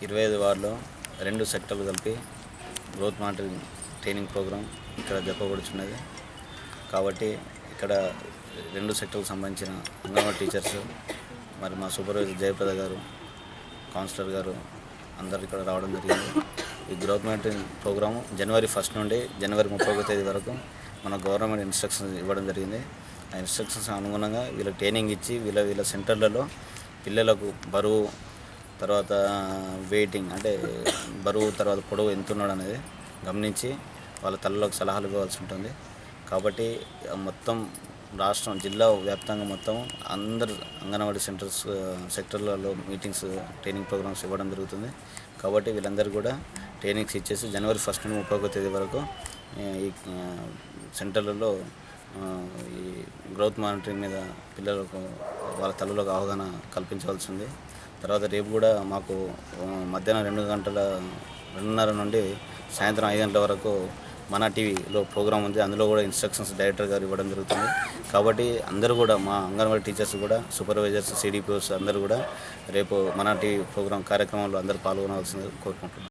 25 వార్డులో 2 సెక్టర్లు కలిపి growth monitoring training programme ఇక్కడ జరపబడుతున్నది. కాబట్టి ఇక్కడ 2 సెక్టర్లకు సంబంధించిన అంగన్వాడీ టీచర్స్, మరి మా సూపర్వైజర్ జయప్రద గారు, కౌన్సిలర్ గారు అందరు ఇక్కడ రావడం జరిగింది. ఈ గ్రోత్ మానిటరింగ్ ప్రోగ్రాము జనవరి 1 నుండి జనవరి 31వ తేదీ వరకు మన గవర్నమెంట్ ఇన్స్ట్రక్షన్స్ ఇవ్వడం జరిగింది. ఆ ఇన్స్ట్రక్షన్స్ అనుగుణంగా వీళ్ళకి ట్రైనింగ్ ఇచ్చి వీళ్ళ సెంటర్లలో పిల్లలకు బరువు, తర్వాత వెయిటింగ్ అంటే బరువు, తర్వాత పొడవు ఎంత ఉన్నాడు అనేది గమనించి వాళ్ళ తల్లులకు సలహాలు ఇవ్వాల్సి ఉంటుంది. కాబట్టి మొత్తం రాష్ట్రం జిల్లా వ్యాప్తంగా మొత్తం అందరు అంగన్వాడీ సెక్టర్లలో మీటింగ్స్, ట్రైనింగ్ ప్రోగ్రామ్స్ ఇవ్వడం జరుగుతుంది. కాబట్టి వీళ్ళందరూ కూడా ట్రైనింగ్స్ ఇచ్చేసి జనవరి 1 నుండి 31వ తేదీ వరకు ఈ సెంటర్లలో ఈ గ్రోత్ మానిటరింగ్ మీద పిల్లలకు, వాళ్ళ తల్లులకు అవగాహన కల్పించవలసింది. తర్వాత రేపు కూడా మాకు మధ్యాహ్నం 2:30 నుండి సాయంత్రం 5 గంటల వరకు మన టీవీలో ప్రోగ్రాం ఉంది. అందులో కూడా ఇన్స్ట్రక్షన్స్ డైరెక్టర్ గారు ఇవ్వడం జరుగుతుంది. కాబట్టి అందరూ కూడా మా అంగన్వాడీ టీచర్స్ కూడా, సూపర్వైజర్స్, CDPOs అందరూ కూడా రేపు మన టీవీ ప్రోగ్రాం కార్యక్రమంలో అందరూ పాల్గొనవలసింది కోరుకుంటున్నాను.